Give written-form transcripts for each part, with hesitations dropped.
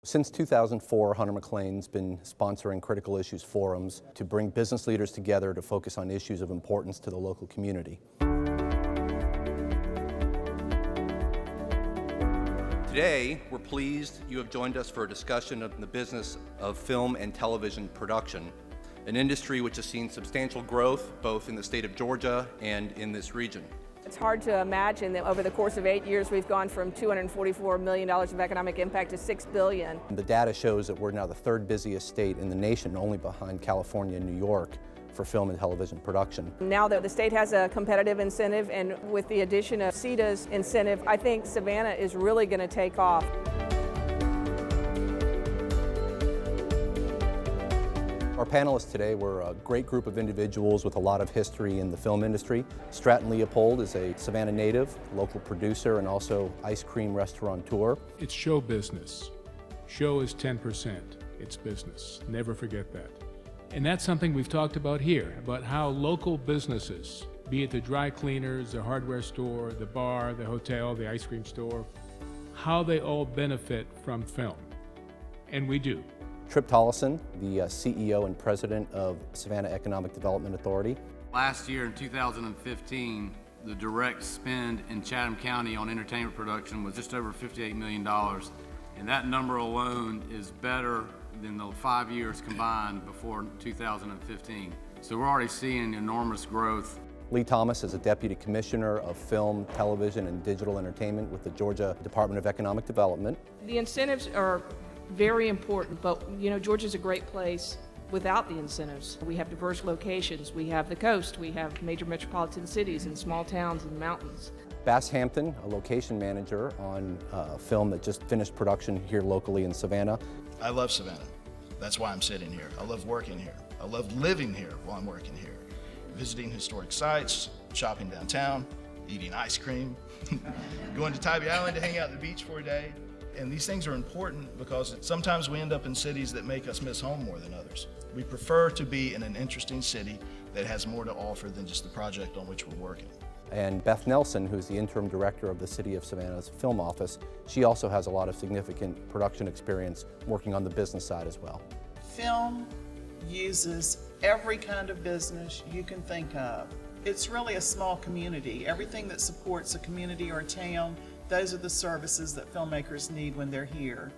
Since 2004, HunterMaclean's been sponsoring Critical Issues Forums to bring business leaders together to focus on issues of importance to the local community. Today, we're pleased you have joined us for a discussion of the business of film and television production, an industry which has seen substantial growth both in the state of Georgia and in this region. It's hard to imagine that over the course of 8 years we've gone from $244 million of economic impact to $6 billion. The data shows that we're now the third busiest state in the nation, only behind California and New York, for film and television production. Now that the state has a competitive incentive, and with the addition of CETA's incentive, I think Savannah is really going to take off. Our panelists today were a great group of individuals with a lot of history in the film industry. Stratton Leopold is a Savannah native, local producer, and also ice cream restaurateur. It's show business. Show is 10%. It's business. Never forget that. And that's something we've talked about here, about how local businesses, be it the dry cleaners, the hardware store, the bar, the hotel, the ice cream store, how they all benefit from film. And we do. Tollison, the CEO and president of Savannah Economic Development Authority. Last year in 2015, the direct spend in Chatham County on entertainment production was just over $58 million. And that number alone is better than the 5 years combined before 2015. So we're already seeing enormous growth. Lee Thomas is a Deputy Commissioner of Film, Television, and Digital Entertainment with the Georgia Department of Economic Development. The incentives are very important, but Georgia's a great place without the incentives. We have diverse locations, we have the coast, we have major metropolitan cities and small towns and mountains. Hampton, a location manager on a film that just finished production here locally in Savannah. I love Savannah. That's why I'm sitting here. I love working here. I love living here while I'm working here. Visiting historic sites, shopping downtown, eating ice cream, going to Tybee Island to hang out at the beach for a day. And these things are important because sometimes we end up in cities that make us miss home more than others. We prefer to be in an interesting city that has more to offer than just the project on which we're working. And Beth Nelson, who's the interim director of the City of Savannah's film office, she also has a lot of significant production experience working on the business side as well. Film uses every kind of business you can think of. It's really a small community. Everything that supports a community or a town, those are the services that filmmakers need when they're here.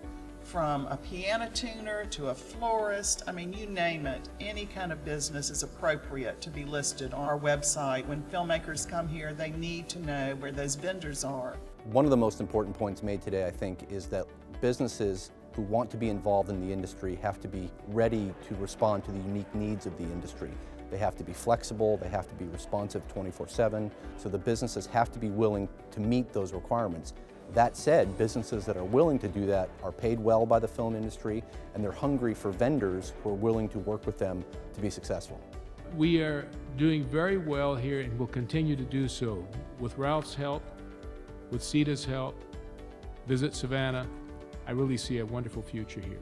From a piano tuner to a florist, I mean, you name it, any kind of business is appropriate to be listed on our website. When filmmakers come here, they need to know where those vendors are. One of the most important points made today, I think, is that businesses who want to be involved in the industry have to be ready to respond to the unique needs of the industry. They have to be flexible, they have to be responsive 24/7, so the businesses have to be willing to meet those requirements. That said, businesses that are willing to do that are paid well by the film industry, and they're hungry for vendors who are willing to work with them to be successful. We are doing very well here and will continue to do so. With Ralph's help, with CETA's help, Visit Savannah. I really see a wonderful future here.